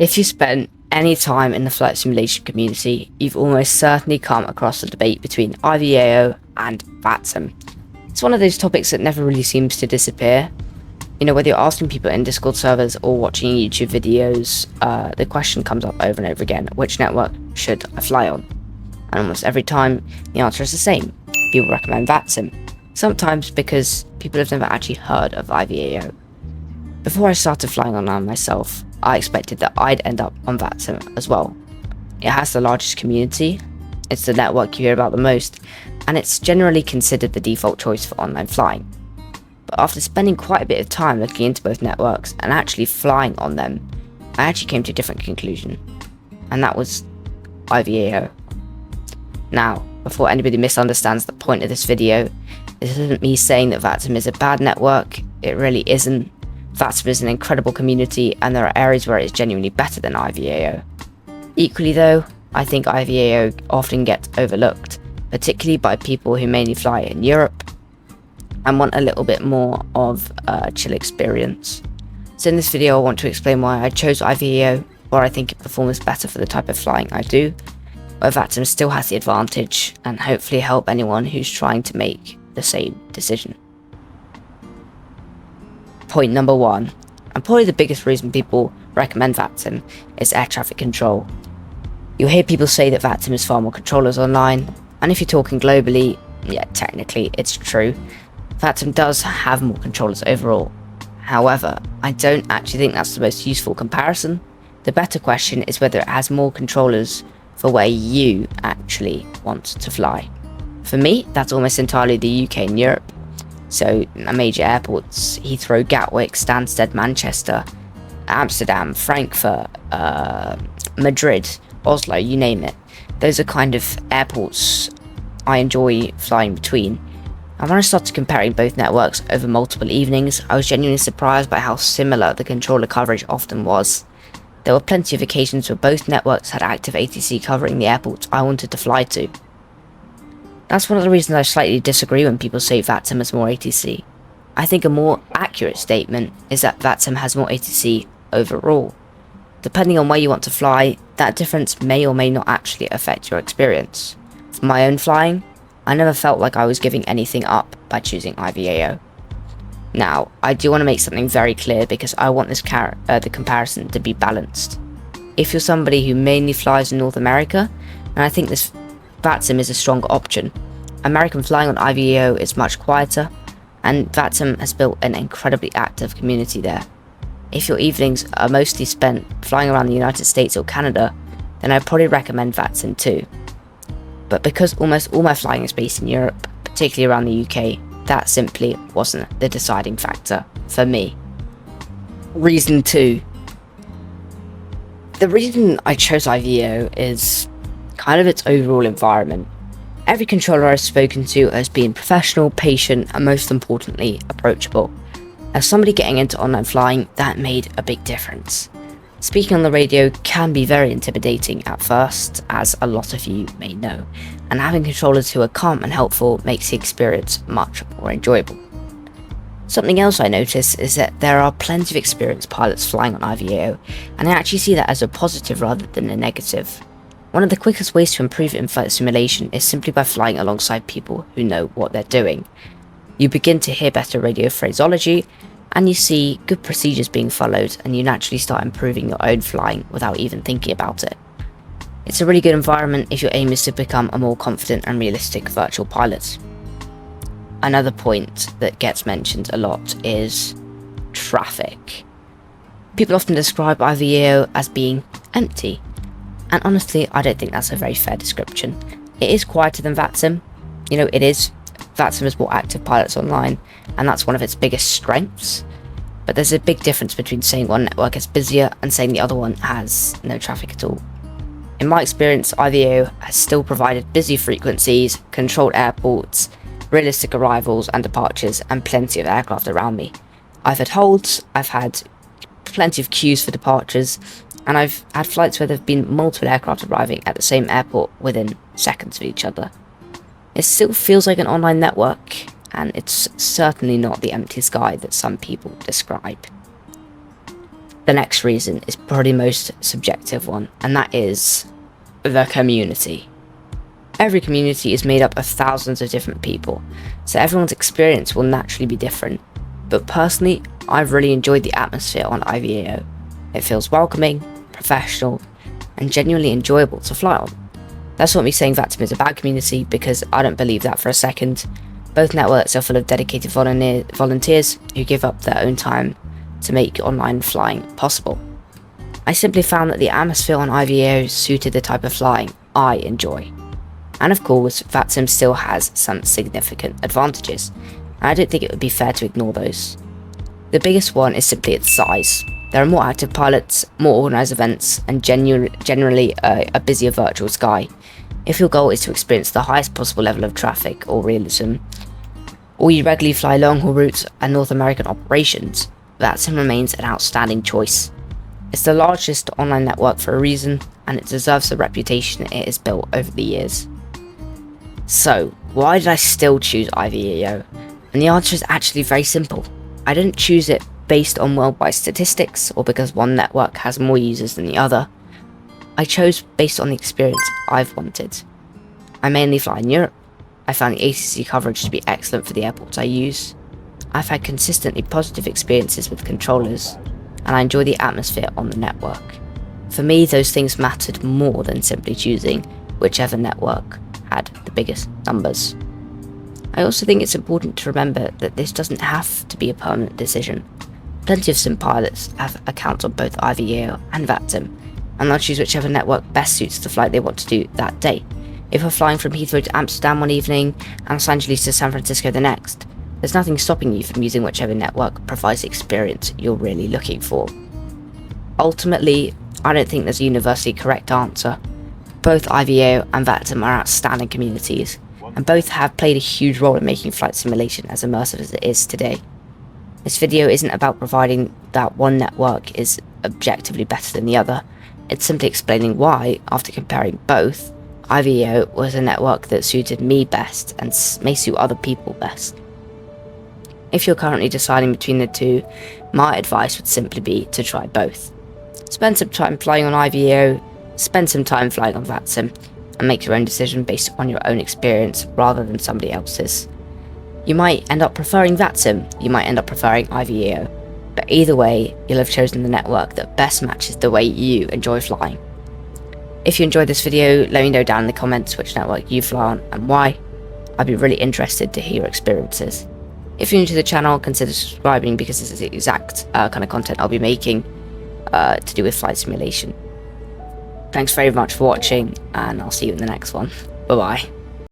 If you spent any time in the flight simulation community, you've almost certainly come across the debate between IVAO and VATSIM. It's one of those topics that never really seems to disappear. You know, whether you're asking people in Discord servers or watching YouTube videos, the question comes up over and over again: which network should I fly on? And almost every time, the answer is the same. People recommend VATSIM, sometimes because people have never actually heard of IVAO. Before I started flying online myself, I expected that I'd end up on VATSIM as well. It has the largest community, it's the network you hear about the most, and it's generally considered the default choice for online flying. But after spending quite a bit of time looking into both networks and actually flying on them, I actually came to a different conclusion, and that was IVAO. Now, before anybody misunderstands the point of this video, this isn't me saying that VATSIM is a bad network. It really isn't. VATSIM is an incredible community, and there are areas where it is genuinely better than IVAO. Equally though, I think IVAO often gets overlooked, particularly by people who mainly fly in Europe and want a little bit more of a chill experience. So in this video I want to explain why I chose IVAO, where I think it performs better for the type of flying I do, where VATSIM still has the advantage, and hopefully help anyone who's trying to make the same decision. Point number 1, and probably the biggest reason people recommend VATSIM, is air traffic control. You'll hear people say that VATSIM is far more controllers online, and if you're talking globally, yeah, technically it's true. VATSIM does have more controllers overall. However, I don't actually think that's the most useful comparison. The better question is whether it has more controllers for where you actually want to fly. For me, that's almost entirely the UK and Europe. So major airports: Heathrow, Gatwick, Stansted, Manchester, Amsterdam, Frankfurt, Madrid, Oslo, you name it. Those are kind of airports I enjoy flying between. And when I started comparing both networks over multiple evenings, I was genuinely surprised by how similar the controller coverage often was. There were plenty of occasions where both networks had active ATC covering the airports I wanted to fly to. That's one of the reasons I slightly disagree when people say VATSIM has more ATC. I think a more accurate statement is that VATSIM has more ATC overall. Depending on where you want to fly, that difference may or may not actually affect your experience. For my own flying, I never felt like I was giving anything up by choosing IVAO. Now, I do want to make something very clear because I want this the comparison to be balanced. If you're somebody who mainly flies in North America, and I think this VATSIM is a strong option. American flying on IVAO is much quieter, and VATSIM has built an incredibly active community there. If your evenings are mostly spent flying around the United States or Canada, then I'd probably recommend VATSIM too. But because almost all my flying is based in Europe, particularly around the UK, that simply wasn't the deciding factor for me. Reason 2. The reason I chose IVAO is kind of its overall environment. Every controller I've spoken to has been professional, patient, and most importantly, approachable. As somebody getting into online flying, that made a big difference. Speaking on the radio can be very intimidating at first, as a lot of you may know, and having controllers who are calm and helpful makes the experience much more enjoyable. Something else I notice is that there are plenty of experienced pilots flying on IVAO, and I actually see that as a positive rather than a negative. One of the quickest ways to improve in-flight simulation is simply by flying alongside people who know what they're doing. You begin to hear better radio phraseology, and you see good procedures being followed, and you naturally start improving your own flying without even thinking about it. It's a really good environment if your aim is to become a more confident and realistic virtual pilot. Another point that gets mentioned a lot is traffic. People often describe IVAO as being empty. And honestly, I don't think that's a very fair description. It is quieter than VATSIM. You know, it is. VATSIM has more active pilots online, and that's one of its biggest strengths. But there's a big difference between saying one network is busier and saying the other one has no traffic at all. In my experience, IVAO has still provided busy frequencies, controlled airports, realistic arrivals and departures, and plenty of aircraft around me. I've had holds, I've had plenty of queues for departures, and I've had flights where there have been multiple aircraft arriving at the same airport within seconds of each other. It still feels like an online network, and it's certainly not the empty sky that some people describe. The next reason is probably the most subjective one, and that is the community. Every community is made up of thousands of different people, so everyone's experience will naturally be different. But personally, I've really enjoyed the atmosphere on IVAO. It feels welcoming, professional, and genuinely enjoyable to fly on. That's not me saying VATSIM is a bad community, because I don't believe that for a second. Both networks are full of dedicated volunteers who give up their own time to make online flying possible. I simply found that the atmosphere on IVAO suited the type of flying I enjoy. And of course, VATSIM still has some significant advantages, and I don't think it would be fair to ignore those. The biggest one is simply its size. There are more active pilots, more organised events, and generally a busier virtual sky. If your goal is to experience the highest possible level of traffic or realism, or you regularly fly long-haul routes and North American operations, VATSIM remains an outstanding choice. It's the largest online network for a reason, and it deserves the reputation it has built over the years. So, why did I still choose IVAO? And the answer is actually very simple. I didn't choose it based on worldwide statistics or because one network has more users than the other. I chose based on the experience I've wanted. I mainly fly in Europe. I found the ACC coverage to be excellent for the airports I use. I've had consistently positive experiences with controllers, and I enjoy the atmosphere on the network. For me, those things mattered more than simply choosing whichever network had the biggest numbers. I also think it's important to remember that this doesn't have to be a permanent decision. Plenty of sim pilots have accounts on both IVAO and VATSIM, and they'll choose whichever network best suits the flight they want to do that day. If you're flying from Heathrow to Amsterdam one evening and Los Angeles to San Francisco the next, there's nothing stopping you from using whichever network provides the experience you're really looking for. Ultimately, I don't think there's a universally correct answer. Both IVAO and VATSIM are outstanding communities, and both have played a huge role in making flight simulation as immersive as it is today. This video isn't about providing that one network is objectively better than the other. It's simply explaining why, after comparing both, IVAO was a network that suited me best and may suit other people best. If you're currently deciding between the two, my advice would simply be to try both. Spend some time flying on IVAO, spend some time flying on VATSIM, and make your own decision based on your own experience rather than somebody else's. You might end up preferring VATSIM, you might end up preferring IVAO, but either way, you'll have chosen the network that best matches the way you enjoy flying. If you enjoyed this video, let me know down in the comments which network you fly on and why. I'd be really interested to hear your experiences. If you're new to the channel, consider subscribing because this is the exact kind of content I'll be making to do with flight simulation. Thanks very much for watching, and I'll see you in the next one. Bye bye.